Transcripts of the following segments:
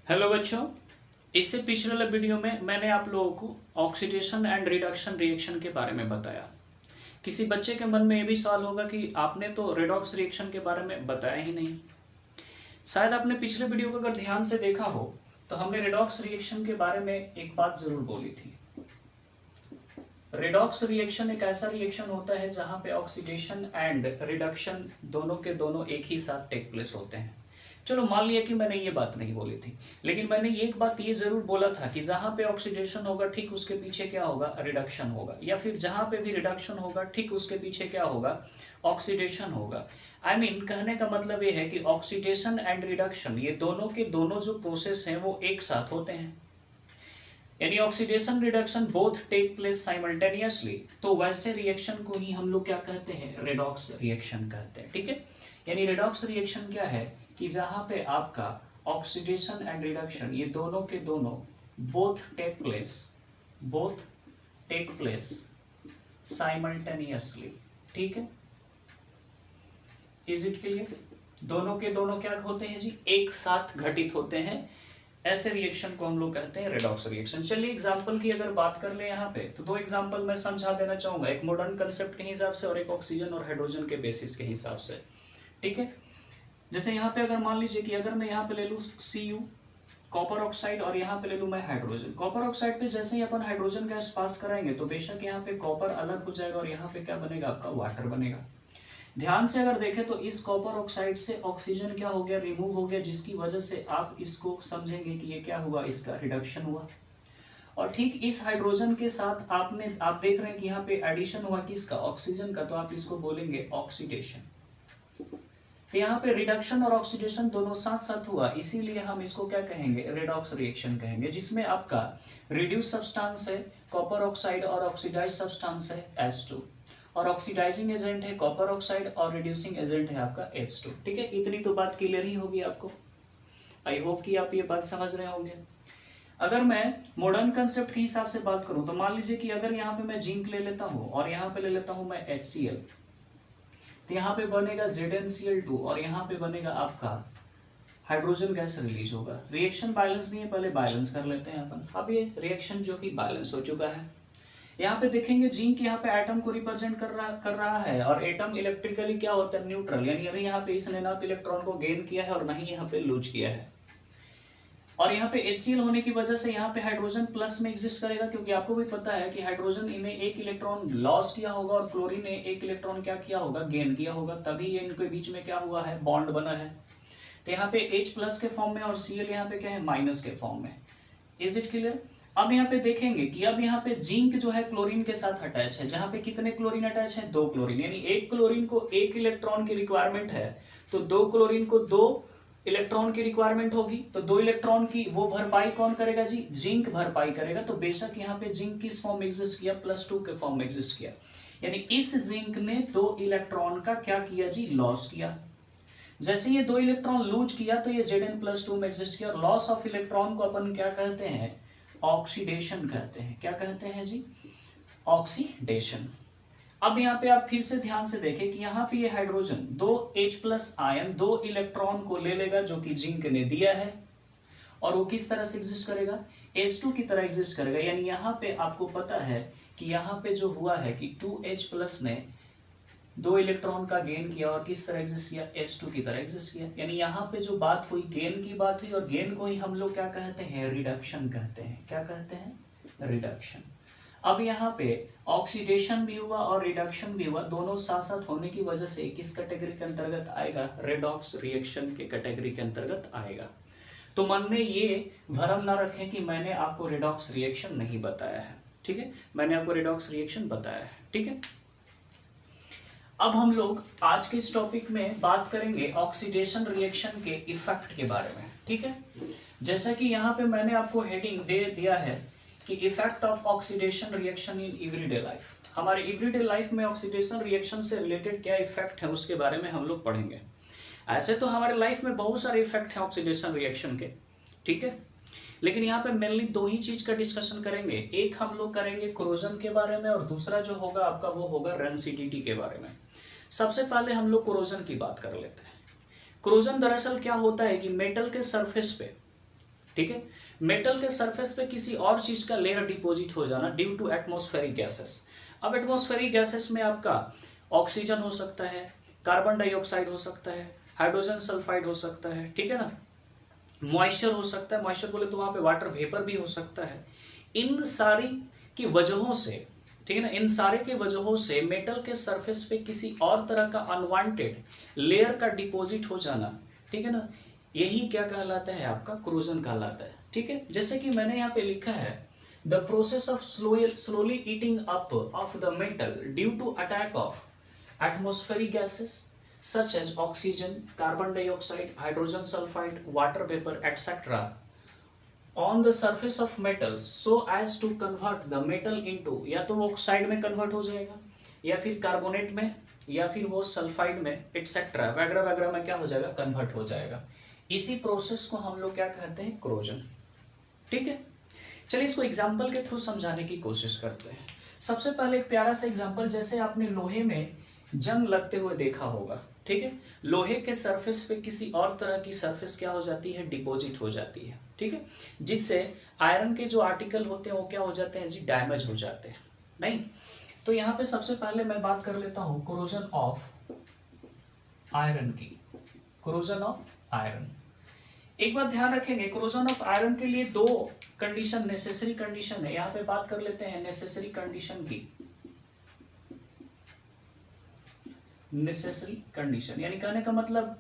Hello बच्चों, इससे पिछले वाले वीडियो में मैंने आप लोगों को ऑक्सीडेशन एंड रिडक्शन रिएक्शन के बारे में बताया। किसी बच्चे के मन में ये भी सवाल होगा कि आपने तो रेडॉक्स रिएक्शन के बारे में बताया ही नहीं। शायद आपने पिछले वीडियो को अगर ध्यान से देखा हो तो हमने रेडॉक्स रिएक्शन के बारे में एक बात जरूर बोली थी। रेडॉक्स रिएक्शन एक ऐसा रिएक्शन होता है जहां पे ऑक्सीडेशन एंड रिडक्शन दोनों के दोनों एक ही साथ टेक प्लेस होते हैं। चलो मान लिया कि मैंने ये बात नहीं बोली थी, लेकिन मैंने एक बात ये जरूर बोला था कि जहां पे ऑक्सीडेशन होगा ठीक उसके पीछे क्या होगा, रिडक्शन होगा, या फिर जहां पे भी रिडक्शन होगा ठीक उसके पीछे क्या होगा, ऑक्सीडेशन होगा। आई मीन कहने का मतलब ये है कि ऑक्सीडेशन एंड रिडक्शन ये दोनों के दोनों जो प्रोसेस हैं वो एक साथ होते हैं, यानी oxidation reduction both take place simultaneously. तो वैसे रिएक्शन को ही हम लोग क्या कहते हैं, रेडॉक्स रिएक्शन कहते हैं। ठीक है, यानी रेडॉक्स रिएक्शन क्या है कि जहां पे आपका ऑक्सीडेशन एंड रिडक्शन ये दोनों के दोनों बोथ टेक प्लेस साइमल्टेनियसली। ठीक है, इज इट क्लियर? दोनों के दोनों क्या होते हैं जी, एक साथ घटित होते हैं। ऐसे रिएक्शन को हम लोग कहते हैं रेडॉक्स रिएक्शन। चलिए एग्जांपल की अगर बात कर ले यहाँ पे तो दो एग्जांपल मैं समझा देना चाहूंगा, एक मॉडर्न कंसेप्ट के हिसाब से और एक ऑक्सीजन और हाइड्रोजन के बेसिस के हिसाब से। ठीक है, जैसे यहाँ पे अगर मान लीजिए कि अगर मैं यहाँ पे ले लूँ Cu कॉपर ऑक्साइड और यहाँ पे ले लूँ मैं हाइड्रोजन। कॉपर ऑक्साइड पे जैसे ही अपन हाइड्रोजन गैस पास कराएंगे तो बेशक यहाँ पे कॉपर अलग हो जाएगा और यहाँ पे क्या बनेगा, आपका वाटर बनेगा। ध्यान से अगर देखें तो इस कॉपर ऑक्साइड से ऑक्सीजन क्या हो गया, रिमूव हो गया, जिसकी वजह से आप इसको समझेंगे कि ये क्या हुआ, इसका रिडक्शन हुआ। और ठीक इस हाइड्रोजन के साथ आप देख रहे हैं कि यहाँ पे एडिशन हुआ किसका, ऑक्सीजन का, तो आप इसको बोलेंगे ऑक्सीडेशन। तो यहाँ पे रिडक्शन और ऑक्सीडेशन दोनों साथ साथ हुआ, इसीलिए हम इसको क्या कहेंगे, रेडॉक्स रिएक्शन कहेंगे, जिसमें आपका रिड्यूस सब्सटेंस है कॉपर ऑक्साइड और ऑक्सीडाइज सब्सटेंस है H2, और ऑक्सीडाइजिंग एजेंट है कॉपर ऑक्साइड और रिड्यूसिंग एजेंट है आपका H2। ठीक है, इतनी तो बात क्लियर ही होगी आपको। आई होप कि आप ये बात समझ रहे होंगे। अगर मैं मॉडर्न कंसेप्ट के हिसाब से बात करूं तो मान लीजिए कि अगर यहाँ पे मैं जिंक ले लेता हूं और यहाँ पे ले लेता हूं मैं HCl, तो यहाँ पे बनेगा ZnCl2 और यहाँ पे बनेगा आपका हाइड्रोजन गैस रिलीज होगा। रिएक्शन बैलेंस नहीं है, पहले बैलेंस कर लेते हैं अपन। अब ये रिएक्शन जो कि बैलेंस हो चुका है, यहाँ पे देखेंगे जिंक यहाँ पे एटम को रिप्रेजेंट कर रहा है, और एटम इलेक्ट्रिकली क्या होता है, न्यूट्रल, यानी अभी यहाँ पे इसने ना तो इलेक्ट्रॉन को गेन किया है और ना ही यहाँ पे लूज किया है। और यहाँ पे HCl होने की वजह से यहाँ पे हाइड्रोजन प्लस में एग्जिस्ट करेगा, क्योंकि आपको भी पता है कि हाइड्रोजन में एक इलेक्ट्रॉन लॉस किया होगा और क्लोरीन ने एक इलेक्ट्रॉन क्या किया होगा, गेन किया होगा, तभी ये इनके बीच में क्या हुआ है, बॉन्ड बना है। तो यहाँ पे H प्लस के फॉर्म में और Cl यहाँ पे क्या है, माइनस के फॉर्म में। Is it clear? अब यहाँ पे देखेंगे कि अब यहाँ पे जिंक जो है क्लोरीन के साथ अटैच है, जहां पे कितने क्लोरीन अटैच है, 2 क्लोरीन, यानी एक क्लोरीन को एक इलेक्ट्रॉन की रिक्वायरमेंट है, तो 2 क्लोरीन को 2 इलेक्ट्रॉन की रिक्वायरमेंट होगी, तो 2 इलेक्ट्रॉन की वो भरपाई कौन करेगा जी, जिंक भरपाई करेगा। तो बेशक यहाँ पे जिंक किस फॉर्म में एग्जिस्ट किया, +2 के फॉर्म में एग्जिस्ट किया, यानी इस जिंक ने 2 इलेक्ट्रॉन का क्या किया जी, लॉस किया। जैसे ये 2 इलेक्ट्रॉन लूज किया तो ये Zn+2 में एग्जिस्ट किया। लॉस ऑफ इलेक्ट्रॉन को अपन क्या कहते हैं, ऑक्सीडेशन कहते हैं। क्या कहते हैं जी, ऑक्सीडेशन। अब यहाँ पे आप फिर से ध्यान से देखें कि यहाँ पे ये हाइड्रोजन 2H+ आयन 2 इलेक्ट्रॉन को ले लेगा जो कि जिंक ने दिया है, और वो किस तरह से एग्जिस्ट करेगा, H2 की तरह एग्जिस्ट करेगा। यानी यहाँ पे आपको पता है कि यहाँ पे जो हुआ है कि 2H+ ने 2 इलेक्ट्रॉन का गेन किया और किस तरह एग्जिस्ट किया, H2 की तरह एग्जिस्ट किया। यानी यहाँ पे जो बात हुई, गेन की बात हुई, और गेन को ही हम लोग क्या कहते हैं, रिडक्शन कहते हैं। क्या कहते हैं, रिडक्शन। अब यहाँ पे ऑक्सीडेशन भी हुआ और रिडक्शन भी हुआ, दोनों साथ साथ होने की वजह से किस कैटेगरी के अंतर्गत आएगा, रेडॉक्स रिएक्शन के कैटेगरी के अंतर्गत आएगा। तो मन में ये भ्रम ना रखें कि मैंने आपको रेडॉक्स रिएक्शन नहीं बताया है। ठीक है, मैंने आपको रेडॉक्स रिएक्शन बताया है। ठीक है, अब हम लोग आज के इस टॉपिक में बात करेंगे ऑक्सीडेशन रिएक्शन के इफेक्ट के बारे में। ठीक है, जैसा कि यहाँ पे मैंने आपको हेडिंग दे दिया है कि effect of oxidation reaction in everyday life. हमारे एवरीडे लाइफ में ऑक्सीडेशन रिएक्शन से रिलेटेड क्या इफेक्ट है उसके बारे में हम लोग पढ़ेंगे। ऐसे तो हमारे लाइफ में बहुत सारे इफेक्ट हैं ऑक्सीडेशन रिएक्शन के, ठीक है, लेकिन यहाँ पे मेनली 2 ही चीज का डिस्कशन करेंगे। एक हम लोग करेंगे कोरोजन के बारे में, और दूसरा जो होगा आपका वो होगा रेंसिडिटी के बारे में। सबसे पहले हम लोग कोरोजन की बात कर लेते हैं। कोरोजन दरअसल क्या होता है कि मेटल के सरफेस पे ठीक है। मेटल के सरफेस पे किसी और चीज का लेयर डिपॉजिट हो जाना ड्यू टू एटमॉस्फेरिक गैसेस। अब एटमॉस्फेरिक गैसेस में आपका ऑक्सीजन हो सकता है, कार्बन डाइऑक्साइड हो सकता है, हाइड्रोजन सल्फाइड हो सकता है, ठीक है ना, मॉइस्चर हो सकता है, मॉइस्चर बोले तो वहां पे वाटर वेपर भी हो सकता है। इन सारी की वजहों से, ठीक है ना, इन सारे के वजहों से मेटल के सरफेस पे किसी और तरह का अनवांटेड लेयर का डिपॉजिट हो जाना, ठीक है ना, यही क्या कहलाता है, आपका क्रोजन कहलाता है। ठीक है, जैसे कि मैंने यहाँ पे लिखा है the process of slowly eating up of the metal due to attack of atmospheric gases such as oxygen, carbon dioxide, hydrogen sulfide, water vapor, etc. on the surface of metals so as to convert the metal into, या तो वो oxide में convert हो जाएगा, या फिर carbonate में, या फिर वो सल्फाइड में, एटसेट्रा वगैरह वगैरह में क्या हो जाएगा, कन्वर्ट हो जाएगा। इसी प्रोसेस को हम लोग क्या कहते हैं, क्रोजन। ठीक है, चलिए इसको एग्जाम्पल के थ्रू समझाने की कोशिश करते हैं। सबसे पहले एक प्यारा सा एग्जाम्पल, जैसे आपने लोहे में जंग लगते हुए देखा होगा, ठीक है, लोहे के सरफेस पे किसी और तरह की सरफेस क्या हो जाती है, डिपॉजिट हो जाती है, ठीक है, जिससे आयरन के जो आर्टिकल होते हैं वो क्या हो जाते हैं जी, डैमेज हो जाते हैं। नहीं, तो यहाँ पे सबसे पहले मैं बात कर लेता हूँ कोरोजन ऑफ आयरन की, कोरोजन ऑफ आयरन। एक बात ध्यान रखेंगे, कोरोजन ऑफ आयरन के लिए दो कंडीशन, नेसेसरी कंडीशन है। यहाँ पे बात कर लेते हैं नेसेसरी कंडीशन की। नेसेसरी कंडीशन यानी कहने का मतलब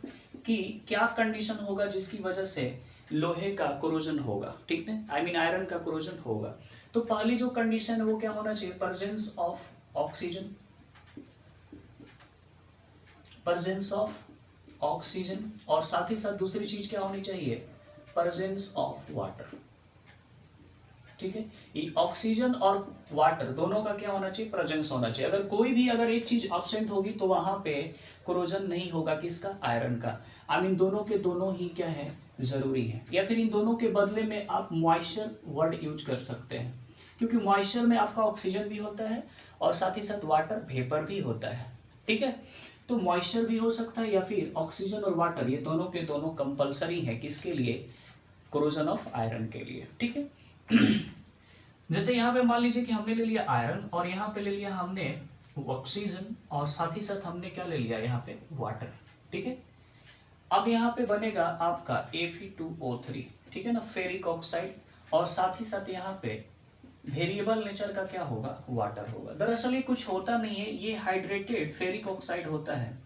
कि क्या कंडीशन होगा जिसकी वजह से लोहे का कोरोजन होगा, ठीक है, आई मीन आयरन का कोरोजन होगा। तो पहली जो कंडीशन है वो क्या होना चाहिए, presence of oxygen, presence of oxygen, और साथ ही साथ दूसरी चीज क्या होनी चाहिए, प्रेजेंस ऑफ वाटर। ठीक है, ये ऑक्सीजन और वाटर दोनों का क्या होना चाहिए, प्रेजेंस होना चाहिए। अगर कोई भी अगर एक चीज एब्सेंट होगी तो वहां पे कोरोजन नहीं होगा, किसका, आयरन का। आई मीन दोनों के दोनों ही क्या है, जरूरी है। या फिर इन दोनों के बदले में आप मॉइस्चर वर्ड यूज कर सकते हैं, क्योंकि मॉइस्चर में आपका ऑक्सीजन भी होता है और साथ ही साथ वाटर वेपर भी होता है। ठीक है, तो मॉइस्चर भी हो सकता है या फिर ऑक्सीजन और वाटर, ये दोनों के दोनों कंपलसरी है किसके लिए, कोरोजन ऑफ आयरन के लिए। ठीक है, जैसे यहाँ पे मान लीजिए कि हमने ले लिया आयरन और यहाँ पे ले लिया हमने ऑक्सीजन और साथ ही साथ हमने क्या ले लिया यहाँ पे, वाटर। ठीक है, अब यहाँ पे बनेगा आपका Fe2O3, ठीक है ना, फेरिक ऑक्साइड, और साथ ही साथ यहाँ पे वेरिएबल नेचर का क्या होगा, वाटर होगा। दरअसल ये कुछ होता नहीं है, ये हाइड्रेटेड फेरिक ऑक्साइड होता है,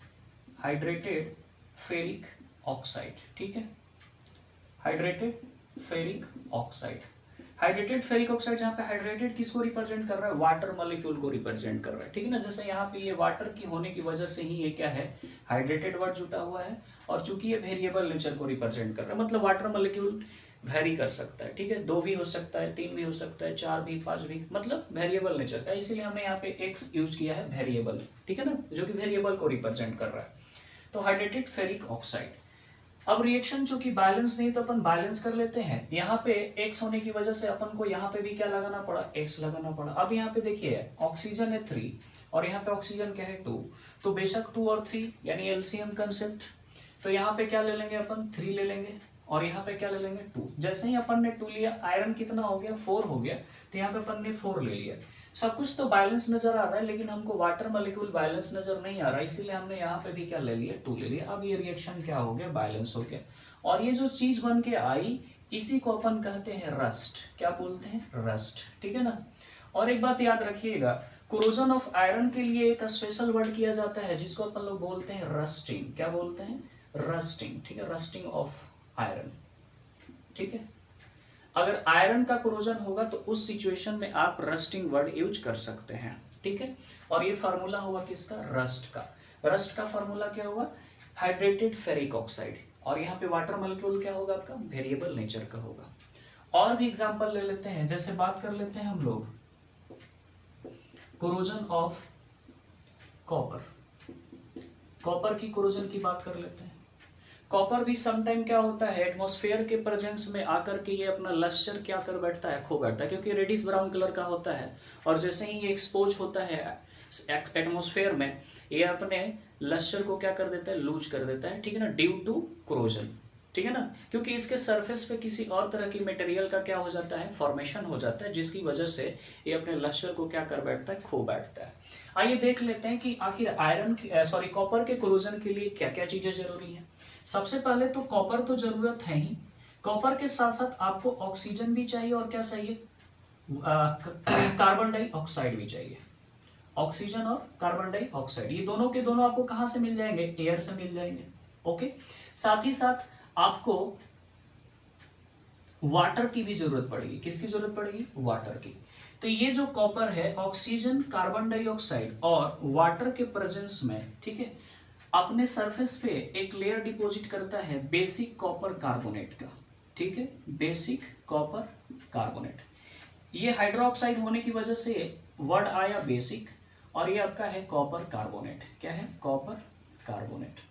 हाइड्रेटेड फेरिक ऑक्साइड। ठीक है, hydrated ferric oxide. Hydrated ferric oxide, जहाँ पे हाइड्रेटेड किसको रिप्रेजेंट कर रहा है, वाटर मॉलिक्यूल को रिप्रेजेंट कर रहा है। ठीक है ना, जैसे यहाँ पे ये वाटर की होने की वजह से ही ये क्या है, हाइड्रेटेड वर्ड जुटा हुआ है, और चूंकि ये वेरिएबल नेचर को रिप्रेजेंट कर रहा है, मतलब वाटर मॉलिक्यूल वेरी कर सकता है। ठीक है, 2 भी हो सकता है, 3 भी हो सकता है, 4 भी, 5 भी, मतलब वेरिएबल नेचर का, इसीलिए हमने यहाँ पे एक्स यूज किया है, वेरिएबल। ठीक है ना, जो कि वेरिएबल को रिप्रेजेंट कर रहा है। तो हाइड्रेटेड फेरिक ऑक्साइड। अब रिएक्शन चूंकि बैलेंस नहीं तो अपन बैलेंस कर लेते हैं। यहाँ पे x होने की वजह से अपन को यहाँ पे भी क्या लगाना पड़ा, x लगाना पड़ा। अब यहाँ पे देखिए ऑक्सीजन है 3 और यहाँ पे ऑक्सीजन क्या है 2, तो बेशक 2 और 3 यानी एलसीएम कंसेप्ट। तो यहाँ पे क्या ले लेंगे अपन, 3 ले लेंगे और यहाँ पे क्या ले लेंगे, 2। जैसे ही अपन ने 2 लिया, आयरन कितना हो गया, 4 हो गया, तो यहाँ पे अपन ने 4 ले लिया। सब कुछ तो बैलेंस नजर आ रहा है, लेकिन हमको वाटर मॉलिक्यूल बैलेंस नजर नहीं आ रहा, इसीलिए हमने यहाँ पे भी क्या ले लिया, 2 ले लिया। अब ये रिएक्शन क्या हो गया, बैलेंस हो गया, और ये जो चीज बन के आई इसी को अपन कहते हैं रस्ट। क्या बोलते हैं, रस्ट। ठीक है ना, और एक बात याद रखिएगा, कोरोजन ऑफ आयरन के लिए एक स्पेशल वर्ड किया जाता है जिसको अपन लोग बोलते हैं रस्टिंग। क्या बोलते हैं, रस्टिंग। ठीक है, रस्टिंग ऑफ आयरन। ठीक है, अगर आयरन का कोरोजन होगा तो उस सिचुएशन में आप रस्टिंग वर्ड यूज कर सकते हैं। ठीक है, और ये फार्मूला हुआ किसका, रस्ट का। रस्ट का फार्मूला क्या हुआ, हाइड्रेटेड फेरिक ऑक्साइड, और यहाँ पे वाटर मॉलिक्यूल क्या होगा आपका, वेरिएबल नेचर का होगा। और भी एग्जांपल ले लेते हैं, जैसे बात कर लेते हैं हम लोग कोरोजन ऑफ कॉपर। कॉपर की कोरोजन की बात कर लेते हैं। कॉपर भी समटाइम क्या होता है, एटमॉस्फेयर के प्रेजेंस में आकर के ये अपना लश्चर क्या कर बैठता है, खो बैठता है, क्योंकि रेडिश ब्राउन कलर का होता है, और जैसे ही ये एक्सपोज होता है एटमॉस्फेयर में, ये अपने लश्चर को क्या कर देता है, लूज कर देता है। ठीक है ना, ड्यू टू कोरोजन। ठीक है ना, क्योंकि इसके सरफेस पे किसी और तरह की मटेरियल का क्या हो जाता है, फॉर्मेशन हो जाता है, जिसकी वजह से ये अपने लश्कर को क्या कर बैठता है, खो बैठता है। आइए देख लेते हैं कि आखिर कॉपर के कोरोजन के लिए क्या क्या चीजें जरूरी है। सबसे पहले तो कॉपर तो जरूरत है ही, कॉपर के साथ साथ आपको ऑक्सीजन भी चाहिए और क्या चाहिए, कार्बन डाइऑक्साइड भी चाहिए। ऑक्सीजन और कार्बन डाइऑक्साइड ये दोनों के दोनों आपको कहां से मिल जाएंगे, एयर से मिल जाएंगे। ओके, साथ ही साथ आपको वाटर की भी जरूरत पड़ेगी। किसकी जरूरत पड़ेगी, वाटर की। तो ये जो कॉपर है ऑक्सीजन, कार्बन डाइऑक्साइड और वाटर के प्रेजेंस में, ठीक है, अपने सरफेस पे एक लेयर डिपॉजिट करता है बेसिक कॉपर कार्बोनेट का। ठीक है, बेसिक कॉपर कार्बोनेट। ये हाइड्रोक्साइड होने की वजह से वर्ड आया बेसिक, और ये आपका है कॉपर कार्बोनेट। क्या है, कॉपर कार्बोनेट।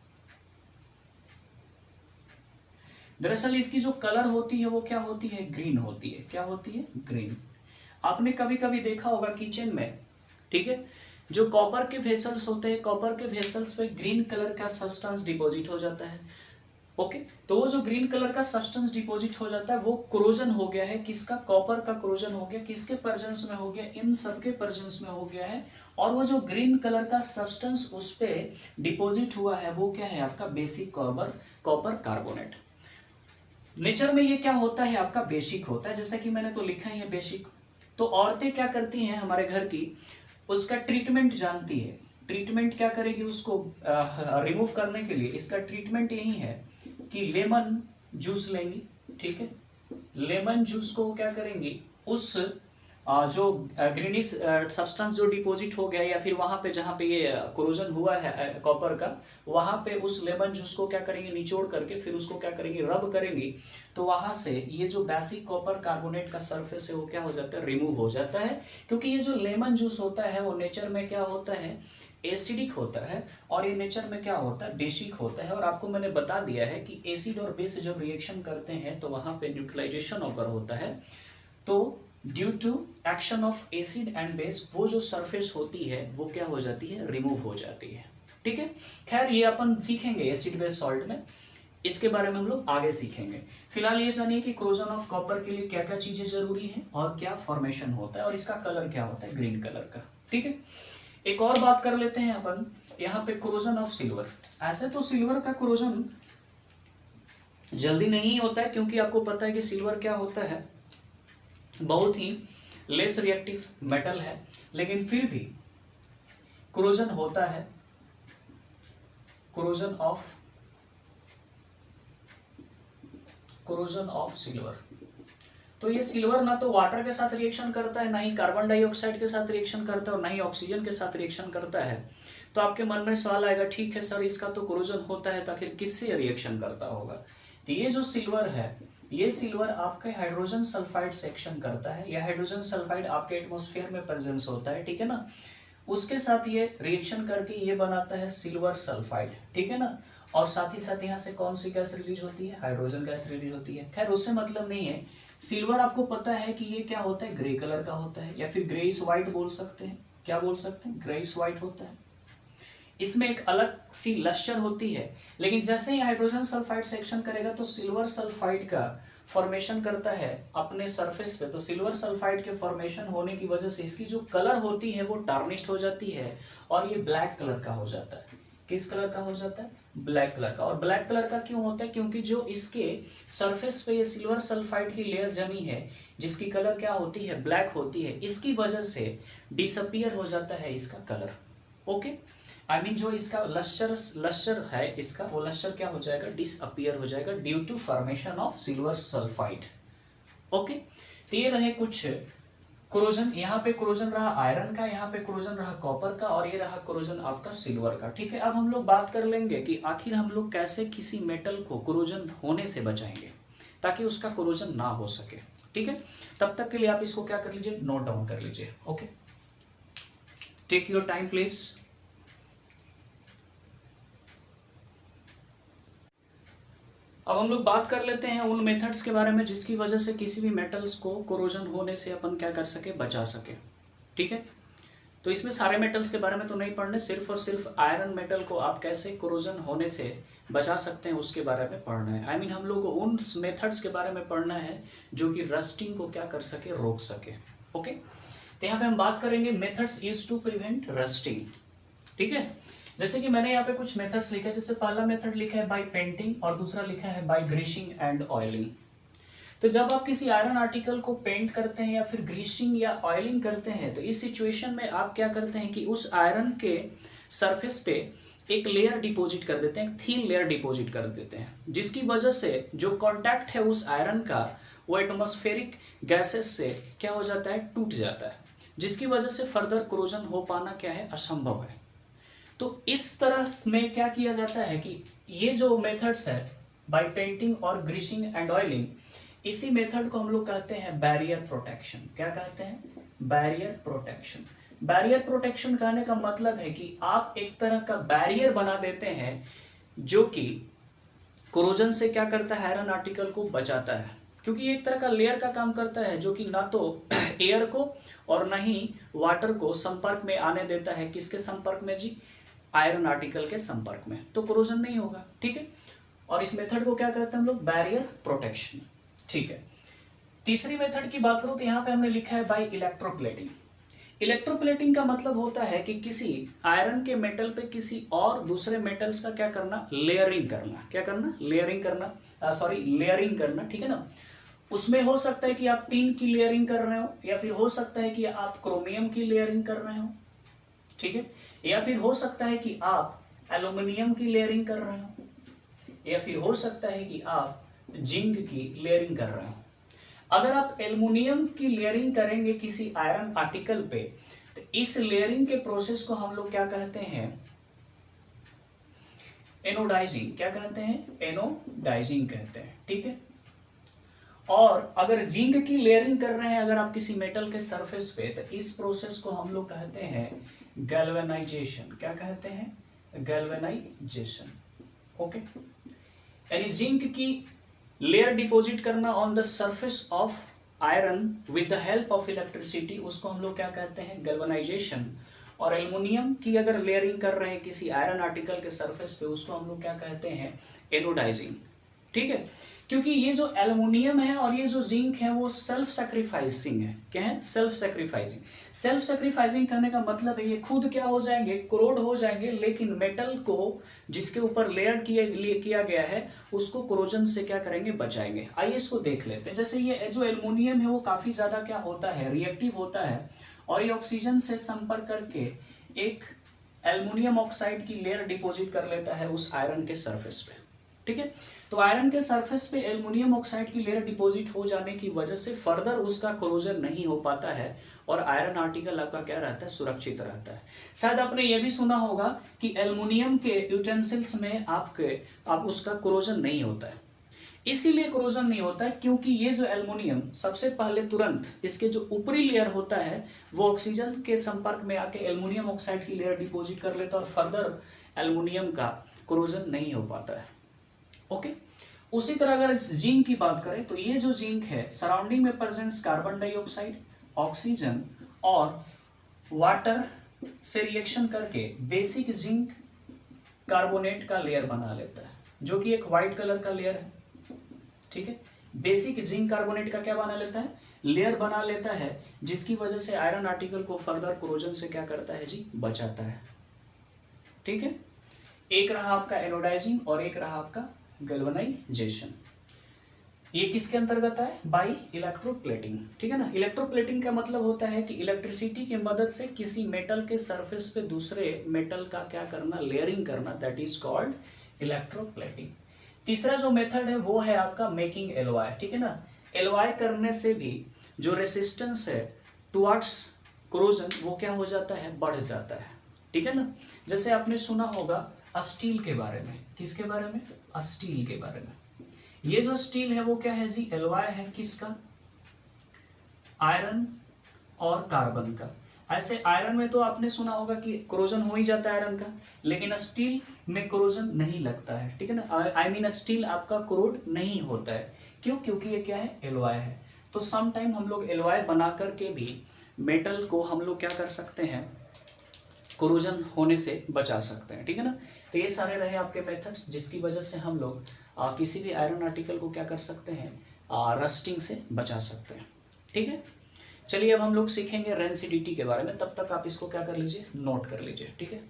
दरअसल इसकी जो कलर होती है वो क्या होती है, ग्रीन होती है। क्या होती है, ग्रीन। आपने कभी कभी देखा होगा किचन में, ठीक है, जो कॉपर के वेसल्स होते हैं, कॉपर के वेसल्स पे ग्रीन कलर का सब्सटेंस डिपॉजिट हो जाता है। ओके, तो वो जो ग्रीन कलर का सब्सटेंस डिपॉजिट हो जाता है वो कोरोजन हो गया है। किसका, कॉपर का कोरोजन हो गया। किसके प्रेजेंस में हो गया, इन सबके प्रेजेंस में हो गया है। और वो जो ग्रीन कलर का सब्सटेंस उस पे डिपॉजिट हुआ है वो क्या है, आपका बेसिक कॉपर कार्बोनेट। नेचर में ये क्या होता है, आपका बेसिक होता है, जैसा कि मैंने तो लिखा ही है बेसिक। तो औरतें क्या करती हैं हमारे घर की, उसका ट्रीटमेंट जानती है। ट्रीटमेंट क्या करेगी, उसको रिमूव करने के लिए इसका ट्रीटमेंट यही है कि लेमन जूस लेंगी। ठीक है, लेमन जूस को क्या करेंगी, उस जो ग्रीनिश सब्सटेंस जो डिपॉजिट हो गया या फिर वहां पे जहां पे ये कोरोजन हुआ है कॉपर का, वहां पे उस लेमन जूस को क्या करेंगे, निचोड़ करके फिर उसको क्या करेंगे, रब करेंगे। तो वहां से ये जो बेसिक कॉपर कार्बोनेट का सरफेस है वो क्या हो जाता है, रिमूव हो जाता है। क्योंकि ये जो लेमन जूस होता है वो नेचर में क्या होता है, एसिडिक होता है, और ये नेचर में क्या होता है, बेसिक होता है। और आपको मैंने बता दिया है कि एसिड और बेस जब रिएक्शन करते हैं तो वहां पे न्यूट्रलाइजेशन ऑकर होता है। तो due to action of acid and base वो जो सरफेस होती है वो क्या हो जाती है, रिमूव हो जाती है। ठीक है, खैर ये अपन सीखेंगे एसिड बेस सॉल्ट में, इसके बारे में हम लोग आगे सीखेंगे। फिलहाल ये जानिए कि कोरोजन ऑफ कॉपर के लिए क्या क्या चीजें जरूरी हैं और क्या फॉर्मेशन होता है और इसका कलर क्या होता है, ग्रीन कलर का। ठीक है, एक और बात कर लेते हैं अपन यहाँ पे कोरोजन ऑफ सिल्वर। ऐसे तो सिल्वर का कोरोजन जल्दी नहीं होता है, क्योंकि आपको पता है कि सिल्वर क्या होता है, बहुत ही लेस रिएक्टिव मेटल है, लेकिन फिर भी कोरोजन होता है, कोरोजन ऑफ सिल्वर। तो ये सिल्वर ना तो वाटर के साथ रिएक्शन करता है, ना ही कार्बन डाइऑक्साइड के साथ रिएक्शन करता है, और ना ही ऑक्सीजन के साथ रिएक्शन करता है। तो आपके मन में सवाल आएगा, ठीक है सर इसका तो कोरोजन होता है, तो आखिर किससे रिएक्शन करता होगा। तो ये जो सिल्वर है, ये सिल्वर आपके हाइड्रोजन सल्फाइड सेक्शन करता है, या हाइड्रोजन सल्फाइड आपके एटमॉस्फेयर में प्रेजेंस होता है, ठीक है ना, उसके साथ ये रिएक्शन करके ये बनाता है सिल्वर सल्फाइड। ठीक है ना, और साथ ही साथ यहाँ से कौन सी गैस रिलीज होती है, हाइड्रोजन गैस रिलीज होती है। खैर उससे मतलब नहीं है, सिल्वर आपको पता है कि ये क्या होता है, ग्रे कलर का होता है, या फिर ग्रेइश व्हाइट बोल सकते हैं। क्या बोल सकते हैं, ग्रेइश व्हाइट होता है। इसमें एक अलग सी लश्चर होती है, लेकिन जैसे ही हाइड्रोजन सल्फाइड सेक्शन करेगा तो सिल्वर सल्फाइड का फॉर्मेशन करता है अपने सरफेस पे। तो सिल्वर सल्फाइड के फॉर्मेशन होने की वजह से इसकी जो कलर होती है वो टार्निश्ड हो जाती है, और ये ब्लैक कलर का हो जाता है। किस कलर का हो जाता है, ब्लैक कलर का। और ब्लैक कलर का क्यों होता है, क्योंकि जो इसके सरफेस पे ये सिल्वर सल्फाइड की लेयर जमी है, जिसकी कलर क्या होती है, ब्लैक होती है, इसकी वजह से डिसअपियर हो जाता है इसका कलर। ओके, आई मीन जो इसका लश्चर है इसका, वो लश्चर क्या हो जाएगा, डिसअपियर हो जाएगा due to formation of silver sulphide. Okay, तो ये रहे कुछ कोरोजन। यहाँ पे कोरोजन रहा आयरन का, यहाँ पे कोरोजन रहा कॉपर का, और ये रहा कोरोजन आपका सिल्वर का। ठीक है, अब हम लोग बात कर लेंगे कि आखिर हम लोग कैसे किसी मेटल को कोरोजन होने से बचाएंगे ताकि उसका कोरोजन ना हो सके। ठीक है, तब तक के लिए आप इसको क्या कर लीजिए, नोट डाउन कर लीजिए। Okay, take your time please. अब हम लोग बात कर लेते हैं उन मेथड्स के बारे में जिसकी वजह से किसी भी मेटल्स को कोरोजन होने से अपन क्या कर सके, बचा सके। ठीक है, तो इसमें सारे मेटल्स के बारे में तो नहीं पढ़ने, सिर्फ और सिर्फ आयरन मेटल को आप कैसे कोरोजन होने से बचा सकते हैं उसके बारे में पढ़ना है। आई मीन हम लोग को उन मेथड्स के बारे में पढ़ना है जो कि रस्टिंग को क्या कर सके, रोक सके। ओके, तो यहाँ पे हम बात करेंगे methods used to prevent rusting. ठीक है, जैसे कि मैंने यहाँ पे कुछ मेथड्स लिखे, जैसे पहला मेथड लिखा है बाय पेंटिंग और दूसरा लिखा है बाय ग्रीसिंग एंड ऑयलिंग। तो जब आप किसी आयरन आर्टिकल को पेंट करते हैं या फिर ग्रीसिंग या ऑयलिंग करते हैं, तो इस सिचुएशन में आप क्या करते हैं कि उस आयरन के सरफेस पे एक लेयर डिपॉजिट कर देते हैं, एक थीन लेयर डिपॉजिट कर देते हैं, जिसकी वजह से जो कांटेक्ट है उस आयरन का वो एटमॉस्फेरिक गैसेस से क्या हो जाता है, टूट जाता है, जिसकी वजह से फर्दर कोरोजन हो पाना क्या है, असंभव है। तो इस तरह में क्या किया जाता है कि ये जो मेथड्स है बाय पेंटिंग और ग्रीसिंग एंड ऑयलिंग, इसी मेथड को हम लोग कहते हैं बैरियर प्रोटेक्शन। क्या कहते हैं, बैरियर प्रोटेक्शन। बैरियर प्रोटेक्शन कहने का मतलब है कि आप एक तरह का बैरियर बना देते हैं जो कि कोरोजन से क्या करता है, आयरन आर्टिकल को बचाता है, क्योंकि ये एक तरह का लेयर का काम करता है जो कि ना तो एयर को और ना ही वाटर को संपर्क में आने देता है। किसके संपर्क में जी, आयरन आर्टिकल के संपर्क में, तो कोरोजन नहीं होगा। ठीक है, और इस मेथड को क्या कहते हैं हम लोग, बैरियर प्रोटेक्शन। ठीक है, तीसरी मेथड की बात करूं तो यहाँ पे हमने लिखा है बाय इलेक्ट्रोप्लेटिंग। इलेक्ट्रोप्लेटिंग का मतलब होता है कि किसी आयरन के मेटल पे किसी और दूसरे मेटल्स का क्या करना, लेयरिंग करना। क्या करना, लेयरिंग करना, लेयरिंग करना। ठीक है ना, उसमें हो सकता है कि आप टिन की लेयरिंग कर रहे हो, या फिर हो सकता है कि आप क्रोमियम की लेयरिंग कर रहे हो। ठीक है, या फिर हो सकता है कि आप एल्यूमिनियम की लेयरिंग कर रहे हो, या फिर हो सकता है कि आप जिंक की लेयरिंग कर रहे हो। अगर आप एल्युमिनियम की लेयरिंग करेंगे किसी आयरन आर्टिकल पे, तो इस लेयरिंग के प्रोसेस को हम लोग क्या कहते हैं, एनोडाइजिंग। क्या कहते हैं, एनोडाइजिंग कहते हैं। ठीक है, और अगर जिंक की लेयरिंग कर रहे हैं अगर आप किसी मेटल के सरफेस पे, तो इस प्रोसेस को हम लोग कहते हैं गैल्वेनाइजेशन। क्या कहते हैं, गैल्वेनाइजेशन। ओके, यानी जिंक की लेयर डिपॉजिट करना on the surface of iron with the help of electricity, उसको हम लोग क्या कहते हैं, गैल्वेनाइजेशन। और एल्युमिनियम की अगर लेयरिंग कर रहे हैं किसी आयरन आर्टिकल के सरफेस पे, उसको हम लोग क्या कहते हैं, एनोडाइजिंग। ठीक है, क्योंकि ये जो एल्युमिनियम है और ये जो जिंक है वो सेल्फ सैक्रिफाइसिंग है। क्या है, सेल्फ सैक्रिफाइसिंग। सेल्फ सैक्रिफाइसिंग करने का मतलब है ये खुद क्या हो जाएंगे, कोरोड हो जाएंगे, लेकिन मेटल को जिसके ऊपर लेयर किया गया है उसको कोरोजन से क्या करेंगे, बचाएंगे। आइए इसको देख लेते हैं। जैसे ये जो एल्युमिनियम है वो काफी ज्यादा क्या होता है, रिएक्टिव होता है, और ये ऑक्सीजन से संपर्क करके एक एल्युमिनियम ऑक्साइड की लेयर डिपॉजिट कर लेता है उस आयरन के सरफेस पे। ठीक है, तो आयरन के सरफेस पे एल्युमिनियम ऑक्साइड की लेयर डिपॉजिट हो जाने की वजह से फर्दर उसका कोरोजन नहीं हो पाता है और आयरन आर्टिकल आपका क्या रहता है, सुरक्षित रहता है। शायद आपने ये भी सुना होगा कि एल्युमिनियम के यूटेंसिल्स में आप उसका कोरोजन नहीं होता है। इसीलिए कोरोजन नहीं होता है क्योंकि ये जो एल्युमिनियम सबसे पहले तुरंत इसके जो ऊपरी लेयर होता है वो ऑक्सीजन के संपर्क में आके एल्युमिनियम ऑक्साइड की लेयर डिपॉजिट कर लेता है और फर्दर एल्युमिनियम का कोरोजन नहीं हो पाता है। ओके, उसी तरह अगर इस जिंक की बात करें तो ये जो जिंक है सराउंडिंग में प्रेजेंस कार्बन डाइऑक्साइड, ऑक्सीजन और वाटर से रिएक्शन करके बेसिक जिंक कार्बोनेट का लेयर बना लेता है, जो कि एक व्हाइट कलर का लेयर है। ठीक है, बेसिक जिंक कार्बोनेट का क्या बना लेता है, लेयर बना लेता है, जिसकी वजह से आयरन आर्टिकल को फर्दर कोरोजन से क्या करता है जी, बचाता है। ठीक है, एक रहा आपका एनोडाइजिंग और एक रहा आपका गैल्वेनाइजेशन। ये किसके अंतर्गत है, बाई इलेक्ट्रोप्लेटिंग। ठीक है ना, इलेक्ट्रोप्लेटिंग का मतलब होता है कि इलेक्ट्रिसिटी की मदद से किसी मेटल के सरफेस पे दूसरे मेटल का क्या करना, लेयरिंग करना, दैट इज कॉल्ड इलेक्ट्रोप्लेटिंग। तीसरा जो मेथड है वो है आपका मेकिंग एलॉय। ठीक है ना, एलॉय करने से भी जो रेसिस्टेंस है टुवर्ड्स कोरोजन वो क्या हो जाता है, बढ़ जाता है। ठीक है ना, जैसे आपने सुना होगा स्टील के बारे में। किसके बारे में, स्टील के बारे में। ये जो स्टील है वो क्या है जी, एलॉय है किसका, आयरन और कार्बन का। ऐसे आयरन में तो आपने सुना होगा कि कोरोजन हो ही जाता है आयरन का, लेकिन स्टील में कोरोजन नहीं लगता है। ठीक है ना, आई मीन स्टील आपका कोरोड नहीं होता है। क्यों, क्योंकि ये क्या है, एलॉय है। तो सम टाइम हम लोग एलॉय बना करके भी मेटल को हम लोग क्या कर सकते हैं, कोरोजन होने से बचा सकते हैं। ठीक है ना, तो ये सारे रहे आपके मेथड्स जिसकी वजह से हम लोग किसी भी आयरन आर्टिकल को क्या कर सकते हैं, रस्टिंग से बचा सकते हैं। ठीक है, चलिए अब हम लोग सीखेंगे रेंसिडिटी के बारे में, तब तक आप इसको क्या कर लीजिए, नोट कर लीजिए। ठीक है,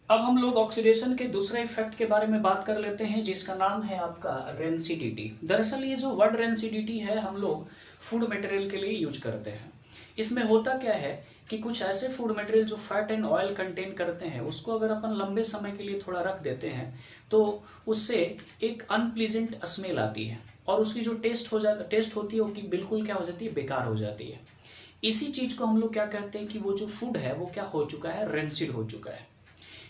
अब हम लोग ऑक्सीडेशन के दूसरे इफेक्ट के बारे में बात कर लेते हैं जिसका नाम है आपका रेंसिडिटी। दरअसल ये जो वर्ड रेंसिडिटी है हम लोग फूड मटेरियल के लिए यूज करते हैं। इसमें होता क्या है कि कुछ ऐसे फूड मटेरियल जो फैट एंड ऑयल कंटेन करते हैं उसको अगर अपन लंबे समय के लिए थोड़ा रख देते हैं तो उससे एक अनप्लीजेंट स्मेल आती है और उसकी जो टेस्ट होती है वो बिल्कुल क्या हो जाती है, बेकार हो जाती है। इसी चीज को हम लोग क्या कहते हैं कि वो जो फूड है वो क्या हो चुका है, रेंसिड हो चुका है।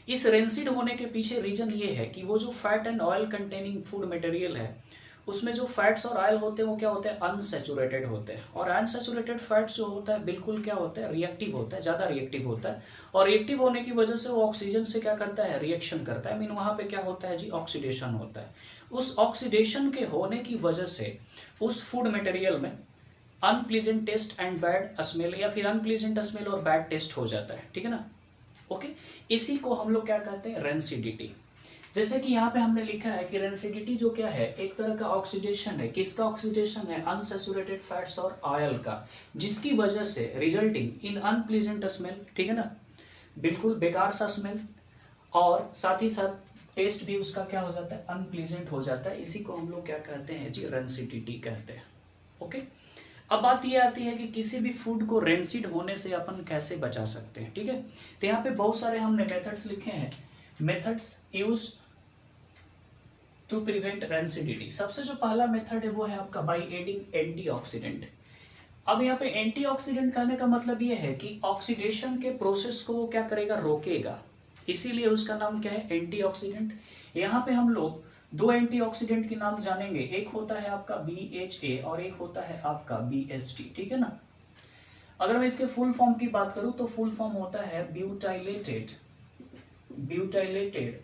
इस रेंसिड होने के पीछे रीजन ये है कि वो जो fat and oil containing food material है उसमें जो फैट्स और ऑयल होते हैं वो क्या होते हैं, अनसैचुरेटेड होते हैं। और अनसैचुरेटेड फैट्स जो होता है बिल्कुल क्या होता है, रिएक्टिव होता है, ज़्यादा रिएक्टिव होता है। और रिएक्टिव होने की वजह से वो ऑक्सीजन से क्या करता है, रिएक्शन करता है। मीन वहाँ पे क्या होता है जी, ऑक्सीडेशन होता है। उस ऑक्सीडेशन के होने की वजह से उस फूड मटेरियल में unpleasant taste and bad smell या फिर अनप्लीजेंट स्मेल और बैड टेस्ट हो जाता है। ठीक है ना, ओके। इसी को हम लोग क्या कहते हैं, रेंसिडिटी। जैसे कि यहाँ पे हमने लिखा है कि रेंसिडिटी जो क्या है, एक तरह का ऑक्सीडेशन है। किसका ऑक्सीडेशन है, अनसैचुरेटेड फैट्स और ऑयल का, जिसकी वजह से रिजल्टिंग इन अनप्लीजेंट स्मेल। ठीक है ना, बिल्कुल बेकार सा स्मेल और साथ ही साथ टेस्ट भी उसका क्या हो जाता है, अनप्लीजेंट हो जाता है। इसी को हम लोग क्या कहते हैं जी, रेंसिडिटी कहते हैं। ओके, अब बात ये आती है कि किसी भी फूड को रेंसिड होने से अपन कैसे बचा सकते हैं। ठीक है, तो यहाँ पे बहुत सारे हमने मेथड्स लिखे हैं, methods use to prevent rancidity. सबसे जो पहला मेथड है वो है आपका बाय एडिंग एंटीऑक्सीडेंट। अब यहाँ पे एंटीऑक्सीडेंट कहने का मतलब ये है कि ऑक्सीडेशन के प्रोसेस को वो क्या करेगा, रोकेगा, इसीलिए उसका नाम क्या है, एंटीऑक्सीडेंट। यहाँ पे हम लोग दो एंटीऑक्सीडेंट के नाम जानेंगे, एक होता है आपका BHA और एक होता है आपका BST। ठीक है ना, अगर मैं इसके फुल फॉर्म की बात करूं तो फुल फॉर्म होता है ब्यूटाइलेटेड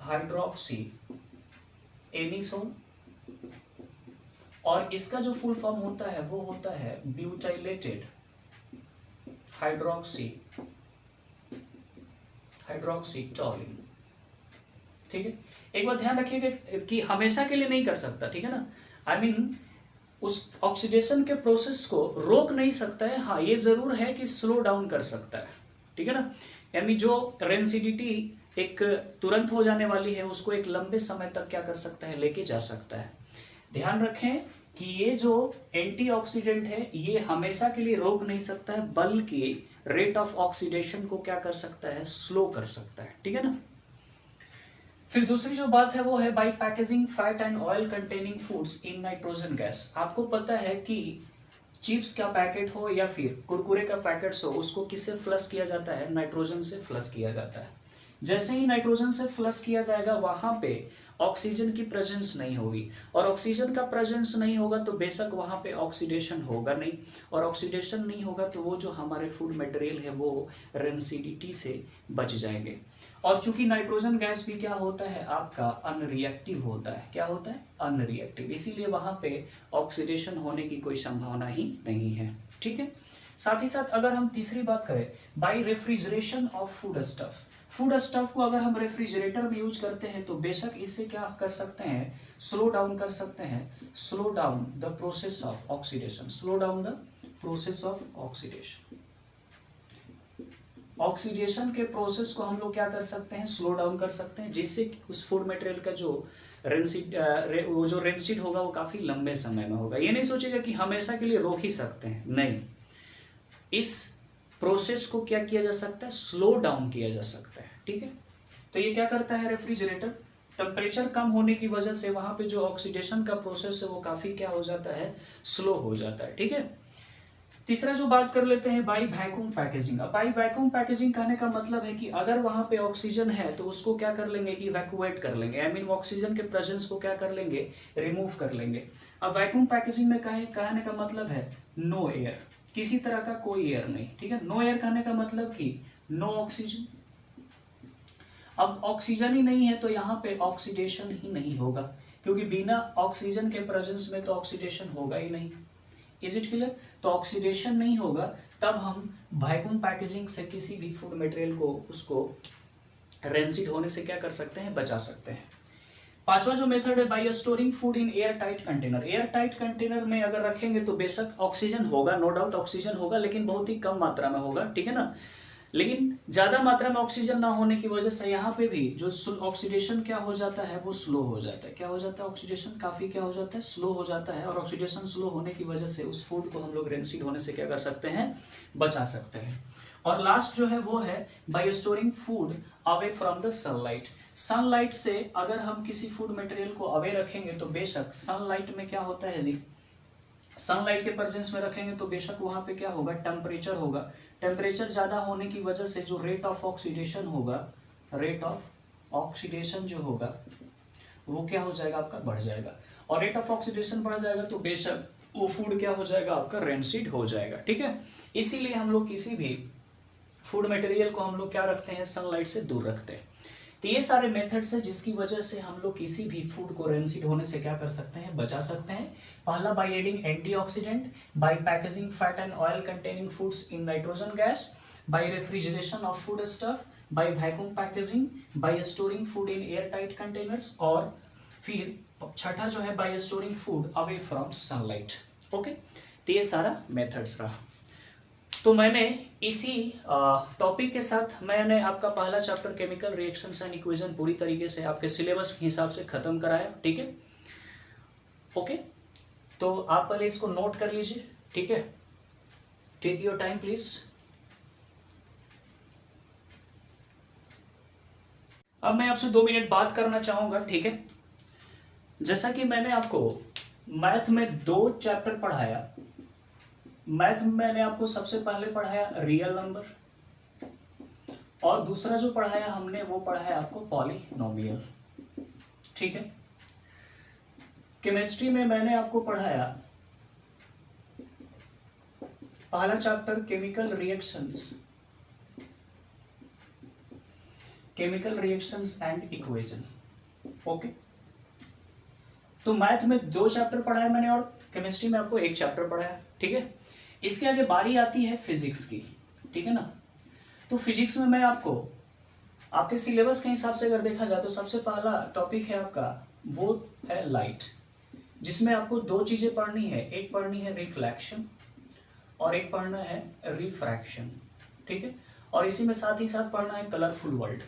हाइड्रोक्सी एनिसोन, और इसका जो फुल फॉर्म होता है वो होता है ब्यूटाइलेटेड हाइड्रोक्सीटोलिन। ठीक है, एक बात ध्यान रखिएगा कि हमेशा के लिए नहीं कर सकता। ठीक है ना, आई मीन उस ऑक्सीडेशन के प्रोसेस को रोक नहीं सकता है, हाँ ये जरूर है कि स्लो डाउन कर सकता है। ठीक है ना, यानी जो रेंसिडिटी एक तुरंत हो जाने वाली है उसको एक लंबे समय तक क्या कर सकता है, लेके जा सकता है। ध्यान रखें कि ये जो एंटीऑक्सीडेंट है ये हमेशा के लिए रोक नहीं सकता है, बल्कि रेट ऑफ ऑक्सीडेशन को क्या कर सकता है, स्लो कर सकता है। ठीक है ना, फिर दूसरी जो बात है वो है by packaging fat and oil containing foods in nitrogen gas. आपको पता है कि चिप्स का पैकेट हो या फिर कुरकुरे का पैकेट्स हो, उसको किससे फ्लश किया जाता है, नाइट्रोजन से फ्लश किया जाता है। जैसे ही नाइट्रोजन से फ्लश किया जाएगा वहां पे ऑक्सीजन की प्रेजेंस नहीं होगी, और ऑक्सीजन का प्रेजेंस नहीं होगा तो बेशक वहां पे ऑक्सीडेशन होगा नहीं, और ऑक्सीडेशन नहीं होगा तो वो जो हमारे फूड मटेरियल है वो रेंसिडिटी से बच जाएंगे। और चूंकि नाइट्रोजन गैस भी क्या होता है आपका, अनरिएक्टिव होता है। क्या होता है, अनरिएक्टिव, इसीलिए वहां पे ऑक्सीडेशन होने की कोई संभावना ही नहीं है। ठीक है, साथ ही साथ अगर हम तीसरी बात करें, by refrigeration of food stuff. Food stuff को अगर हम रेफ्रिजरेटर में यूज करते हैं तो बेशक इससे क्या कर सकते हैं, स्लो डाउन कर सकते हैं, slow down the process of oxidation, slow down the process of oxidation. Oxidation के प्रोसेस को हम लोग क्या कर सकते हैं, स्लो डाउन कर सकते हैं, जिससे उस फूड मटेरियल का जो रेंसिड होगा वो काफी लंबे समय में होगा। ये नहीं सोचेगा कि हमेशा के लिए रोक ही सकते हैं, नहीं, इस प्रोसेस को क्या किया जा सकता है, स्लो डाउन किया जा सकता है। ठीक है, तो ये क्या करता है रेफ्रिजरेटर, टेम्परेचर कम होने की वजह से वहां पे जो ऑक्सीडेशन का प्रोसेस है वो काफी क्या हो जाता है, स्लो हो जाता है। ठीक है, तीसरा जो बात कर लेते हैं बाई वैक्यूम पैकेजिंग। अब बाई वैक्यूम पैकेजिंग कहने का मतलब है कि अगर वहां पे ऑक्सीजन है तो उसको क्या कर लेंगे, इवैक्यूएट कर लेंगे, आई मीन ऑक्सीजन के प्रेजेंस को क्या कर लेंगे, रिमूव कर लेंगे। अब वैक्यूम पैकेजिंग में कहने का मतलब है नो एयर, किसी तरह का कोई एयर नहीं। ठीक है, नो एयर कहने का मतलब कि नो ऑक्सीजन। अब ऑक्सीजन ही नहीं है तो यहाँ पे ऑक्सीडेशन ही नहीं होगा, क्योंकि बिना ऑक्सीजन के प्रेजेंस में तो ऑक्सीडेशन होगा ही नहीं। Is it clear? तो ऑक्सीडेशन नहीं होगा, तब हम वैक्यूम पैकेजिंग से किसी भी फूड मटेरियल को उसको रेंसिड होने से क्या कर सकते हैं, बचा सकते हैं। पांचवा जो मेथड है, by storing food in air tight container. Air tight container में अगर रखेंगे तो बेशक ऑक्सीजन होगा, नो डाउट ऑक्सीजन होगा, लेकिन बहुत ही कम मात्रा में होगा, ठीक है ना। लेकिन ज्यादा मात्रा में ऑक्सीजन ना होने की वजह से यहाँ पे भी जो ऑक्सीडेशन क्या हो जाता है, वो स्लो हो जाता है। क्या हो जाता है? ऑक्सीडेशन काफी क्या हो जाता है, स्लो हो जाता है। और ऑक्सीडेशन स्लो होने की वजह से उस फूड को हम लोग रेंसिड होने से क्या कर सकते हैं, बचा सकते हैं। और लास्ट जो है वो है by storing food away from the sunlight. Sunlight से अगर हम किसी फूड मटेरियल को अवे रखेंगे तो बेशक सनलाइट में क्या होता है जी, सनलाइट के प्रेजेंस में रखेंगे तो बेशक वहां पे क्या होगा, टेम्परेचर होगा। टेम्परेचर ज्यादा होने की वजह से जो रेट ऑफ ऑक्सीडेशन होगा, रेट ऑफ ऑक्सीडेशन जो होगा वो क्या हो जाएगा, आपका बढ़ जाएगा। और रेट ऑफ ऑक्सीडेशन बढ़ जाएगा तो बेशक वो फूड क्या हो जाएगा, आपका रेंसिड हो जाएगा, ठीक है। इसीलिए हम लोग किसी भी फूड मटेरियल को हम लोग क्या रखते हैं, सनलाइट से दूर रखते हैं। तो ये सारे मेथड्स हैं जिसकी वजह से हम लोग किसी भी फूड को रेंसिड होने से क्या कर सकते हैं, बचा सकते हैं। पहला, by adding antioxidant, by packaging fat and oil containing foods in nitrogen gas, by refrigeration of food stuff, by vacuum packaging, by storing food in air tight containers, और फिर छठा जो है by storing food away from sunlight. Okay, तो ये सारा methods रहा। तो मैंने इसी टॉपिक के साथ मैंने आपका पहला chapter chemical reactions and equation पूरी तरीके से आपके सिलेबस के हिसाब से खत्म कराया, ठीक है। ओके, तो आप पहले इसको नोट कर लीजिए, ठीक है। Take your time please. अब मैं आपसे 2 मिनट बात करना चाहूंगा, ठीक है। जैसा कि मैंने आपको मैथ में 2 चैप्टर पढ़ाया। मैथ में मैंने आपको सबसे पहले पढ़ाया रियल नंबर, और दूसरा जो पढ़ाया हमने वो पढ़ाया आपको पॉलिनोमियल, ठीक है। केमिस्ट्री में मैंने आपको पढ़ाया पहला chapter chemical reactions and equation, okay. तो मैथ में 2 चैप्टर पढ़ाया मैंने और केमिस्ट्री में आपको 1 चैप्टर पढ़ाया, ठीक है। इसके आगे बारी आती है फिजिक्स की, ठीक है ना। तो फिजिक्स में मैं आपको आपके सिलेबस के हिसाब से अगर देखा जाए तो सबसे पहला टॉपिक है आपका वो है लाइट, जिसमें आपको 2 चीजें पढ़नी है। एक पढ़नी है रिफ्लेक्शन और एक पढ़ना है रिफ्रैक्शन, ठीक है। और इसी में साथ ही साथ पढ़ना है कलरफुल वर्ल्ड,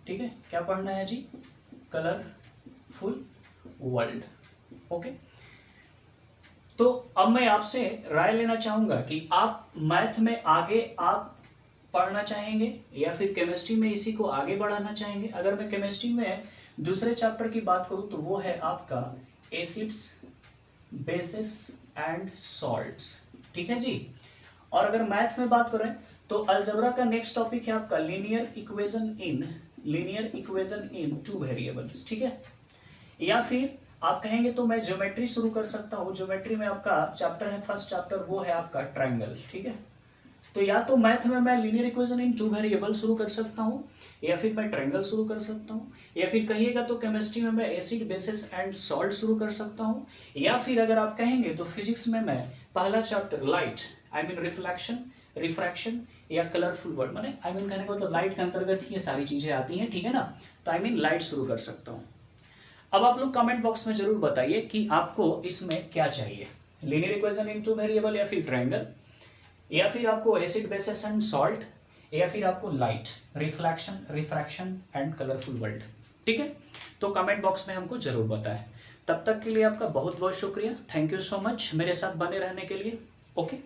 ठीक है। क्या पढ़ना है जी, कलरफुल वर्ल्ड, ओके। तो अब मैं आपसे राय लेना चाहूंगा कि आप मैथ में आगे आप पढ़ना चाहेंगे या फिर केमिस्ट्री में इसी को आगे बढ़ाना चाहेंगे। अगर मैं केमिस्ट्री में दूसरे चैप्टर की बात करूं तो वो है आपका एसिड्स, बेसिस एंड सॉल्ट्स, ठीक है जी। और अगर मैथ में बात करें तो अलजेब्रा का नेक्स्ट टॉपिक है आपका लीनियर इक्वेशन इन 2 वेरिएबल्स, ठीक है। या फिर आप कहेंगे तो मैं ज्योमेट्री शुरू कर सकता हूँ। ज्योमेट्री में आपका चैप्टर है, फर्स्ट चैप्टर वो है आपका ट्रायंगल, ठीक है। तो या तो मैथ में मैं लीनियर इक्वेशन इन 2 वेरिएबल शुरू कर सकता हूँ, या फिर मैं ट्रायंगल शुरू कर सकता हूँ, या फिर कहिएगा तो केमिस्ट्री में मैं एसिड, बेसिस एंड सॉल्ट शुरू कर सकता हूँ, या फिर अगर आप कहेंगे तो फिजिक्स में मैं पहला chapter light, I mean reflection, refraction या कलरफुल वर्ल्ड, माने आई मीन कहने को तो लाइट के अंतर्गत ये सारी चीजें आती हैं, ठीक है ना। तो आई मीन लाइट शुरू कर सकता हूँ। अब आप लोग कमेंट बॉक्स में जरूर बताइए कि आपको इसमें क्या चाहिए, लीनियर इक्वेशन इन 2 वेरिएबल या फिर ट्रायंगल, या फिर आपको एसिड, बेसिस एंड सॉल्ट, या फिर आपको light, reflection, refraction and colourful world, ठीक है। तो कमेंट बॉक्स में हमको जरूर बताएं। तब तक के लिए आपका बहुत बहुत शुक्रिया, थैंक यू सो मच मेरे साथ बने रहने के लिए, ओके।